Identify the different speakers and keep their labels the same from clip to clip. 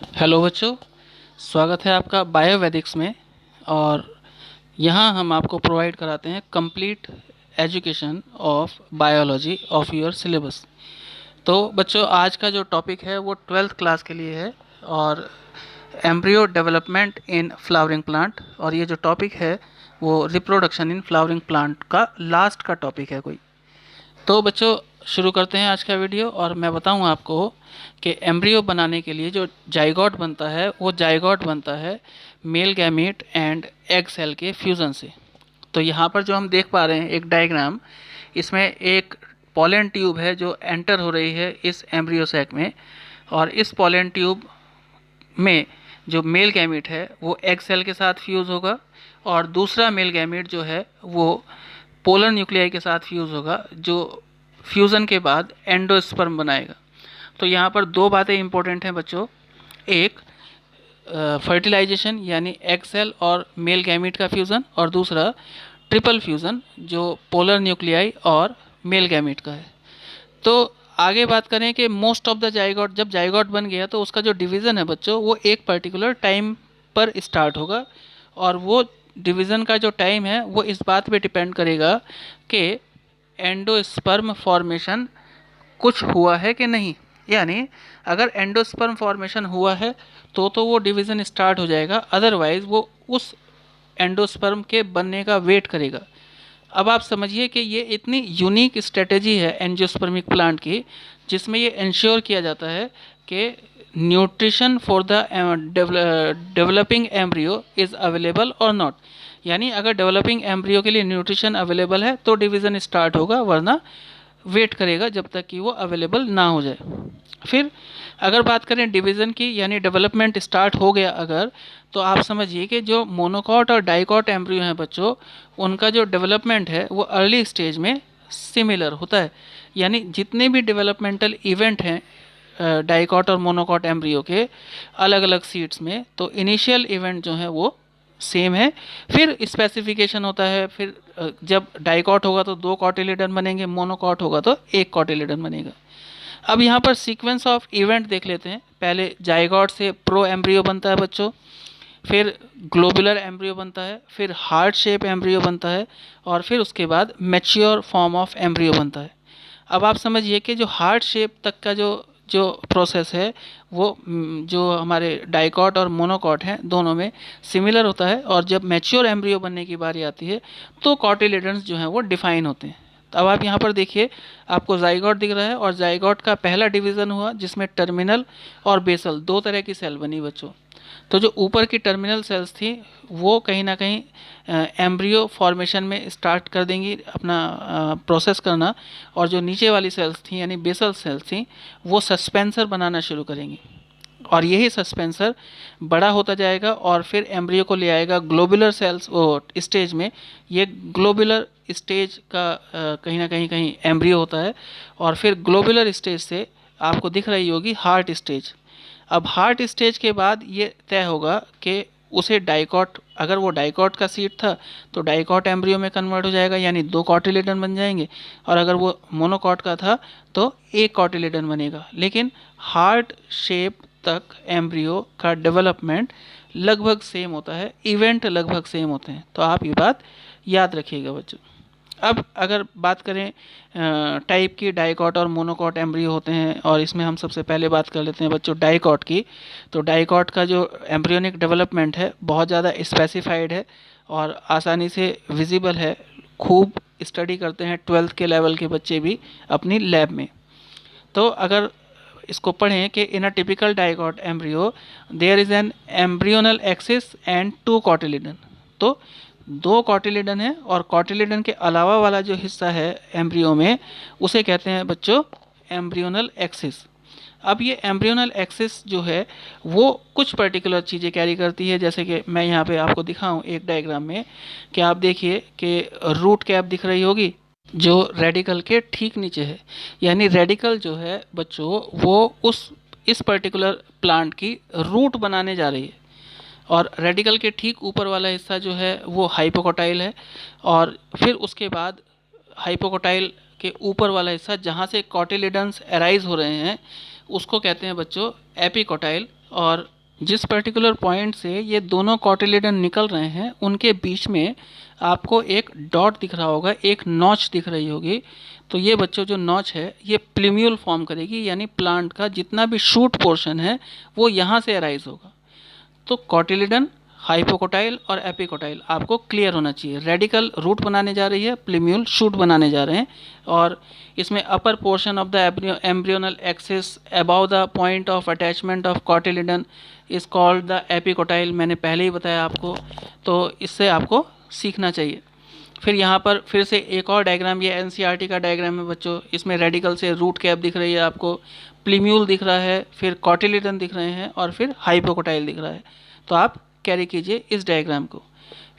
Speaker 1: Hello बच्चों, स्वागत है आपका बायोवेदिक्स में। और यहाँ हम आपको प्रोवाइड कराते हैं complete education of biology of your syllabus. तो बच्चों, आज का जो टॉपिक है वो 12th क्लास के लिए है और embryo development in flowering plant. और ये जो टॉपिक है वो रिप्रोडक्शन इन फ्लावरिंग प्लांट का लास्ट का टॉपिक है कोई। तो बच्चों, शुरू करते हैं आज का वीडियो। और मैं बताऊं आपको कि एम्ब्रियो बनाने के लिए जो जाइगोट बनता है वो जाइगोट बनता है male gamete and egg cell के फ्यूज़न से। तो यहाँ पर जो हम देख पा रहे हैं एक डायग्राम, इसमें एक पोलन ट्यूब है जो एंटर हो रही है इस एम्ब्रियो सैक में। और इस पोलन ट्यूब में जो मेल गैमीट है वो एग सेल के साथ फ्यूज़ होगा और दूसरा मेल गैमीट जो है वो पोलर न्यूक्लियाई के साथ फ्यूज़ होगा, जो फ्यूज़न के बाद एंडोस्पर्म बनाएगा। तो यहाँ पर दो बातें इंपॉर्टेंट हैं बच्चों। एक, फर्टिलाइजेशन यानी एग सेल और मेल गैमीट का फ्यूज़न, और दूसरा ट्रिपल फ्यूज़न जो पोलर न्यूक्लियाई और मेल गैमीट का है। तो आगे बात करें कि मोस्ट ऑफ द जाइगोट, जब जाइगोट बन गया तो उसका जो डिवीज़न है बच्चों वो एक पर्टिकुलर टाइम पर स्टार्ट होगा। और वो डिवीज़न का जो टाइम है वो इस बात पे डिपेंड करेगा कि एंडोस्पर्म फॉर्मेशन कुछ हुआ है कि नहीं। यानी अगर एंडोस्पर्म फॉर्मेशन हुआ है तो वो डिवीज़न स्टार्ट हो जाएगा, अदरवाइज़ वो उस एंडोस्पर्म के बनने का वेट करेगा। अब आप समझिए कि ये इतनी यूनिक स्ट्रेटेजी है एंजियोस्पर्मिक प्लांट की, जिसमें ये इंश्योर किया जाता है कि nutrition for the developing embryo is available और नॉट। यानी अगर डेवलपिंग एम्ब्रियो के लिए न्यूट्रिशन अवेलेबल है तो डिवीज़न स्टार्ट होगा, वरना वेट करेगा जब तक कि वो अवेलेबल ना हो जाए। फिर अगर बात करें डिवीज़न की, यानी डेवलपमेंट स्टार्ट हो गया अगर, तो आप समझिए कि जो मोनोकॉट और डाइकॉट एम्ब्रियो हैं बच्चों, उनका जो डेवलपमेंट है वो अर्ली स्टेज में सिमिलर होता है। यानी जितने भी डेवलपमेंटल इवेंट हैं डाइकॉट और मोनोकॉट एम्ब्रियो के अलग अलग सीड्स में, तो इनिशियल इवेंट जो है वो सेम है। फिर स्पेसिफिकेशन होता है, फिर जब डाइकॉट होगा तो 2 कॉटिलिडन बनेंगे, मोनोकॉट होगा तो 1 कॉटिलिडन बनेगा। अब यहाँ पर सीक्वेंस ऑफ इवेंट देख लेते हैं। पहले जाइगोट से प्रो एम्ब्रियो बनता है बच्चों, फिर ग्लोबुलर एम्ब्रियो बनता है, फिर हार्ट शेप एम्ब्रियो बनता है, और फिर उसके बाद मैच्योर फॉर्म ऑफ एम्ब्रियो बनता है। अब आप समझिए कि जो हार्ट शेप तक का जो जो प्रोसेस है वो जो हमारे डाइकॉट और मोनोकॉट हैं दोनों में सिमिलर होता है। और जब मैच्योर एम्ब्रियो बनने की बारी आती है तो कॉटिलिडन्स जो हैं वो डिफाइन होते हैं। तो अब आप यहाँ पर देखिए, आपको जाइगोट दिख रहा है और जाइगोट का पहला डिवीज़न हुआ जिसमें टर्मिनल और बेसल 2 तरह की सेल बनी बच्चों। तो जो ऊपर की टर्मिनल सेल्स थी वो कहीं ना कहीं एम्ब्रियो फॉर्मेशन में स्टार्ट कर देंगी अपना प्रोसेस करना, और जो नीचे वाली सेल्स थी यानी बेसल सेल्स थी वो सस्पेंसर बनाना शुरू करेंगी। और यही सस्पेंसर बड़ा होता जाएगा और फिर एम्ब्रियो को ले आएगा ग्लोबुलर सेल्स स्टेज में। ये ग्लोबुलर स्टेज का कहीं ना कहीं एम्ब्रियो होता है। और फिर ग्लोबुलर स्टेज से आपको दिख रही होगी हार्ट स्टेज। अब हार्ट स्टेज के बाद ये तय होगा कि उसे डाइकॉट, अगर वो डाइकॉट का सीड था तो डाइकॉट एम्ब्रियो में कन्वर्ट हो जाएगा, यानी 2 कॉटिलिडन बन जाएंगे। और अगर वो मोनोकॉट का था तो 1 कॉटिलिडन बनेगा। लेकिन हार्ट शेप तक एम्ब्रियो का डेवलपमेंट लगभग सेम होता है, इवेंट लगभग सेम होते हैं। तो आप ये बात याद रखिएगा बच्चों। अब अगर बात करें टाइप की, डाइकॉट और मोनोकॉट एम्ब्रियो होते हैं, और इसमें हम सबसे पहले बात कर लेते हैं बच्चों डाइकॉट की। तो डाइकॉट का जो एम्ब्रियोनिक डेवलपमेंट है बहुत ज़्यादा स्पेसिफाइड है और आसानी से विजिबल है। खूब स्टडी करते हैं 12th के लेवल के बच्चे भी अपनी लैब में। तो अगर इसको पढ़ें कि in a typical dicot embryo there is an embryonal axis and 2 cotyledon. तो 2 कॉटिलिडन है और कॉटिलिडन के अलावा वाला जो हिस्सा है एम्ब्रियो में उसे कहते हैं बच्चों एम्ब्रियोनल एक्सिस। अब ये एम्ब्रियोनल एक्सिस जो है वो कुछ पर्टिकुलर चीज़ें कैरी करती है, जैसे कि मैं यहाँ पे आपको दिखाऊं एक डायग्राम में कि आप देखिए कि रूट कैप दिख रही होगी जो रेडिकल के ठीक नीचे है। यानी रेडिकल जो है बच्चों वो उस इस पर्टिकुलर प्लांट की रूट बनाने जा रही है। और रेडिकल के ठीक ऊपर वाला हिस्सा जो है वो हाइपोकोटाइल है, और फिर उसके बाद हाइपोकोटाइल के ऊपर वाला हिस्सा जहाँ से कॉटिलिडन्स अराइज हो रहे हैं उसको कहते हैं बच्चों एपिकोटाइल, और जिस पर्टिकुलर पॉइंट से ये दोनों कॉटिलिडन निकल रहे हैं उनके बीच में आपको एक डॉट दिख रहा होगा, एक नॉच दिख रही होगी। तो ये बच्चों जो नॉच है ये प्लूम्यूल फॉर्म करेगी, यानी प्लांट का जितना भी शूट पोर्शन है वो यहाँ से अराइज होगा। तो कॉटिलिडन, हाइपोकोटाइल और एपिकोटाइल आपको क्लियर होना चाहिए। रेडिकल रूट बनाने जा रही है, प्लूम्यूल शूट बनाने जा रहे हैं। और इसमें upper portion of the embryonal axis above the point of attachment of cotyledon is called the epicotyl. मैंने पहले ही बताया आपको, तो इससे आपको सीखना चाहिए। फिर यहाँ पर फिर से एक और डायग्राम, ये एनसीईआरटी का डायग्राम है बच्चों। इसमें रेडिकल से रूट कैप दिख रही है आपको, प्लूम्यूल दिख रहा है, फिर कॉटिलिडन दिख रहे हैं और फिर हाइपोकोटाइल दिख रहा है। तो आप कैरी कीजिए इस डायग्राम को।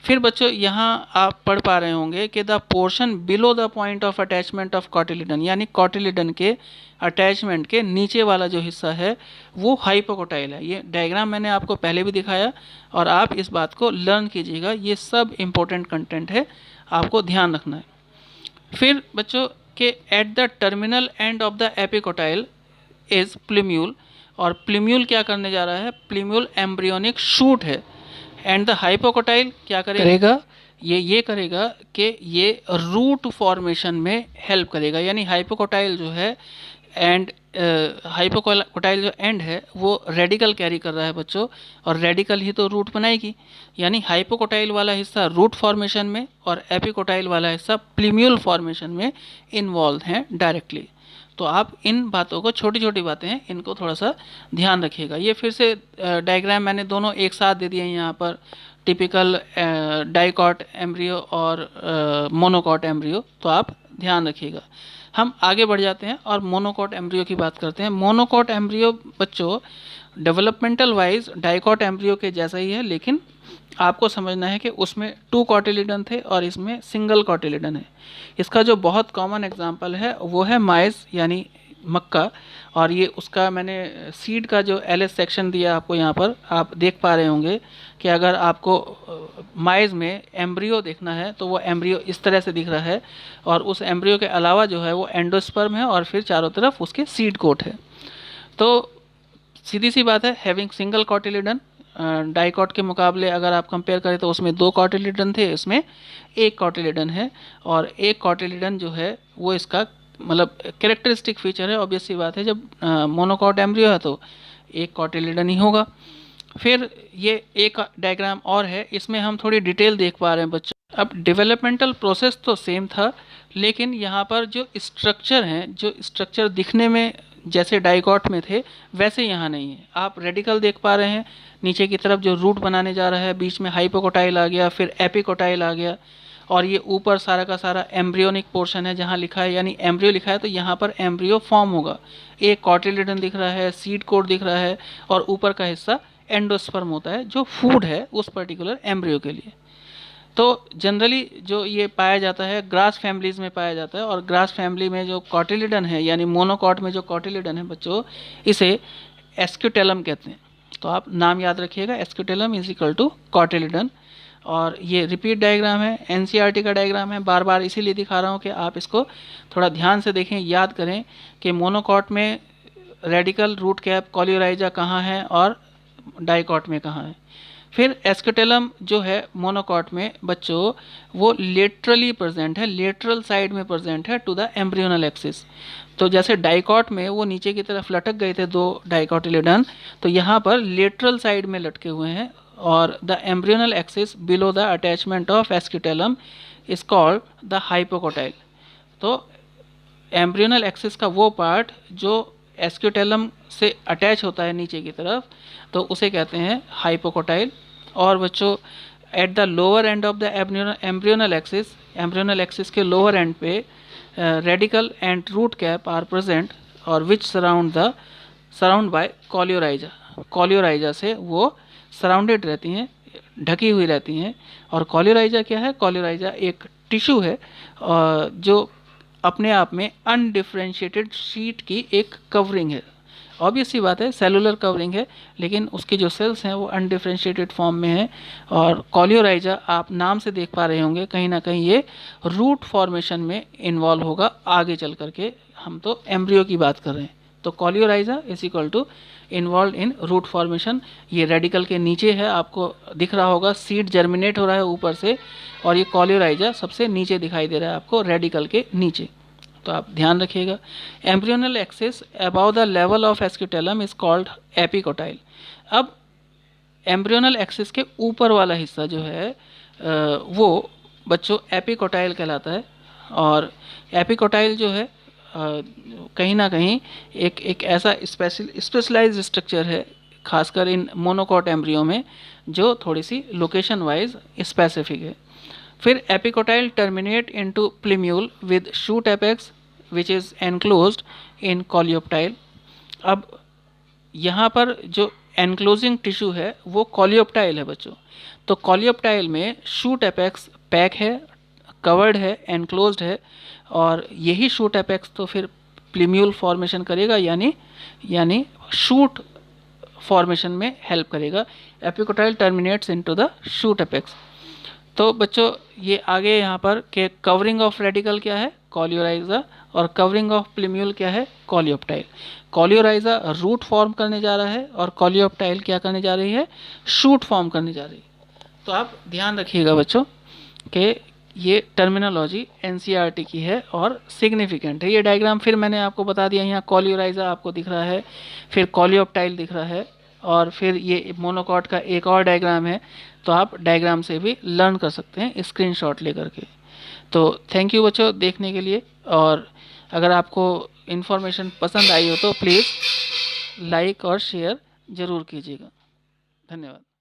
Speaker 1: फिर बच्चों यहाँ आप पढ़ पा रहे होंगे कि the portion below the point of attachment of cotyledon, यानी कॉटिलिडन के अटैचमेंट के नीचे वाला जो हिस्सा है वो हाइपोकोटाइल है। ये डायग्राम मैंने आपको पहले भी दिखाया और आप इस बात को लर्न कीजिएगा। ये सब इम्पोर्टेंट कंटेंट है, आपको ध्यान रखना है। फिर बच्चों के at the terminal and of the epicotyl is plumule, और प्लूम्यूल क्या करने जा रहा है, प्लूम्यूल एम्ब्रियोनिक शूट है। एंड द हाइपोकोटाइल क्या करेगा, ये करेगा कि ये रूट फॉर्मेशन में हेल्प करेगा। यानी हाइपोकोटाइल जो है एंड हाइपोकोटाइल जो एंड है वो रेडिकल कैरी कर रहा है बच्चों, और रेडिकल ही तो रूट बनाएगी। यानी हाइपोकोटाइल वाला हिस्सा रूट फॉर्मेशन में और एपिकोटाइल वाला हिस्सा प्लूम्यूल फॉर्मेशन में इन्वॉल्व हैं डायरेक्टली। तो आप इन बातों को, छोटी छोटी बातें हैं, इनको थोड़ा सा ध्यान रखिएगा। ये फिर से डायग्राम मैंने दोनों एक साथ दे दिए हैं यहाँ पर, टिपिकल डाइकॉट एम्ब्रियो और मोनोकॉट एम्ब्रियो, तो आप ध्यान रखिएगा। हम आगे बढ़ जाते हैं और मोनोकॉट एम्ब्रियो की बात करते हैं। मोनोकॉट एम्ब्रियो बच्चों डेवलपमेंटल वाइज डाइकॉट एम्ब्रियो के जैसा ही है, लेकिन आपको समझना है कि उसमें 2 कॉटिलिडन थे और इसमें सिंगल कॉटिलिडन है। इसका जो बहुत कॉमन एग्जांपल है वो है माइज यानी मक्का, और ये उसका मैंने सीड का जो एलएस सेक्शन दिया आपको यहाँ पर, आप देख पा रहे होंगे कि अगर आपको माइज में एम्ब्रियो देखना है तो वो एम्ब्रियो इस तरह से दिख रहा है, और उस एम्ब्रियो के अलावा जो है वो एंडोस्पर्म है और फिर चारों तरफ उसके सीड कोट है। तो सीधी सी बात है, हैविंग सिंगल कॉटिलिडन, डाइकॉट के मुकाबले अगर आप कंपेयर करें तो उसमें 2 कॉटिलिडन थे, इसमें 1 कॉटिलिडन है। और 1 कॉटिलिडन जो है वो इसका मतलब कैरेक्टरिस्टिक फीचर है। ऑब्वियस सी बात है, जब मोनोकॉट एम्ब्रियो है तो 1 कॉटिलिडन ही होगा। फिर ये एक डायग्राम और है, इसमें हम थोड़ी डिटेल देख पा रहे हैं बच्चों। अब डेवलपमेंटल प्रोसेस तो सेम था, लेकिन यहाँ पर जो स्ट्रक्चर हैं, जो स्ट्रक्चर दिखने में जैसे डाइकॉट में थे वैसे यहाँ नहीं है। आप रेडिकल देख पा रहे हैं, नीचे की तरफ जो रूट बनाने जा रहा है, बीच में हाइपोकोटाइल आ गया, फिर एपिकोटाइल आ गया, और ये ऊपर सारा का सारा एम्ब्रियोनिक पोर्शन है जहाँ लिखा है, यानी एम्ब्रियो लिखा है तो यहाँ पर एम्ब्रियो फॉर्म होगा। एक कॉटिलिडन दिख रहा है, सीड कोट दिख रहा है, और ऊपर का हिस्सा एंडोस्पर्म होता है जो फूड है उस पर्टिकुलर एम्ब्रियो के लिए। तो जनरली जो ये पाया जाता है ग्रास फैमिलीज़ में पाया जाता है, और ग्रास फैमिली में जो कॉटिलिडन है यानी मोनोकॉट में जो कॉटिलिडन है बच्चों, इसे एस्क्यूटेलम कहते हैं। तो आप नाम याद रखिएगा, एस्क्यूटेलम इज इक्वल टू कॉटिलिडन। और ये रिपीट डायग्राम है, एनसीईआरटी का डायग्राम है, बार बार इसीलिए दिखा रहा हूँ कि आप इसको थोड़ा ध्यान से देखें, याद करें कि मोनोकॉट में रेडिकल, रूट कैप, कॉलियोराइजा कहाँ है और डाइकॉट में कहाँ है। फिर एस्क्यूटेलम जो है मोनोकॉट में बच्चों वो लेटरली प्रेजेंट है, लेटरल साइड में प्रेजेंट है टू द एम्ब्रियोनल एक्सिस। तो जैसे डाइकॉट में वो नीचे की तरफ लटक गए थे 2 डाइकॉटिलिडन, तो यहाँ पर लेटरल साइड में लटके हुए हैं, और the embryonal axis below the attachment of scutellum is called the hypocotyl. तो एम्ब्रियोनल एक्सिस का वो पार्ट जो एस्क्यूटेलम से अटैच होता है नीचे की तरफ, तो उसे कहते हैं हाइपोकोटाइल। और बच्चों at the lower end of the embryonal axis के लोअर एंड पे radicle and root cap are present, और विच सराउंड बाय कॉलियोराइजा। कॉलियोराइजा से वो सराउंडेड रहती हैं, ढकी हुई रहती हैं। और कॉलियोराइजा क्या है, कॉलियोराइजा एक टिश्यू है जो अपने आप में अनडिफ्रेंशिएटेड शीट की एक कवरिंग है। ऑब्वियस सी बात है, सेलुलर कवरिंग है, लेकिन उसके जो सेल्स हैं वो अनडिफ्रेंशिएटेड फॉर्म में हैं। और कॉलियोराइजा आप नाम से देख पा रहे होंगे, कहीं ना कहीं ये रूट फॉर्मेशन में इन्वॉल्व होगा आगे चल करके। हम तो एम्ब्रियो की बात कर रहे हैं, तो coleorhiza is equal to involve in root formation. ये रेडिकल के नीचे है, आपको दिख रहा होगा सीड जर्मिनेट हो रहा है ऊपर से, और ये कोलियोराइजा सबसे नीचे दिखाई दे रहा है आपको रेडिकल के नीचे, तो आप ध्यान रखिएगा। Embryonal axis above the level of scutellum is called epicotyl. अब एम्ब्रियोनल एक्सिस के ऊपर वाला हिस्सा जो है वो बच्चों एपिकोटाइल कहलाता है। और एपिकोटाइल जो है कहीं ना कहीं एक ऐसा स्पेशलाइज्ड स्ट्रक्चर है, खासकर इन मोनोकॉट एम्ब्रियो में, जो थोड़ी सी लोकेशन वाइज स्पेसिफिक है। फिर epicotyl terminate into प्लीम्यूल with shoot apex which is enclosed in coleoptile. अब यहाँ पर जो एनक्लोजिंग टिश्यू है वो कोलियोप्टाइल है बच्चों। तो कोलियोप्टाइल में शूट एपेक्स पैक है, कवर्ड है, एनक्लोज्ड है, और यही शूट एपेक्स तो फिर प्लीम्यूल फॉर्मेशन करेगा, यानी शूट फॉर्मेशन में हेल्प करेगा। Epicotyl terminates into the shoot apex. तो बच्चों ये आगे यहाँ पर के कवरिंग ऑफ रेडिकल क्या है, कोलियोराइजा, और कवरिंग ऑफ प्लीम्यूल क्या है, कोलियोप्टाइल। कोलियोराइजा रूट फॉर्म करने जा रहा है और कोलियोप्टाइल क्या करने जा रही है, शूट फॉर्म करने जा रही है। तो आप ध्यान रखिएगा बच्चों कि ये टर्मिनोलॉजी एनसीईआरटी की है और सिग्निफिकेंट है। ये डायग्राम फिर मैंने आपको बता दिया, यहाँ कोलियोराइजा आपको दिख रहा है, फिर कोलियोप्टाइल दिख रहा है, और फिर ये मोनोकॉट का एक और डायग्राम है। तो आप डायग्राम से भी लर्न कर सकते हैं स्क्रीनशॉट लेकर के। तो थैंक यू बच्चों देखने के लिए, और अगर आपको इन्फॉर्मेशन पसंद आई हो तो प्लीज़ लाइक और शेयर ज़रूर कीजिएगा। धन्यवाद।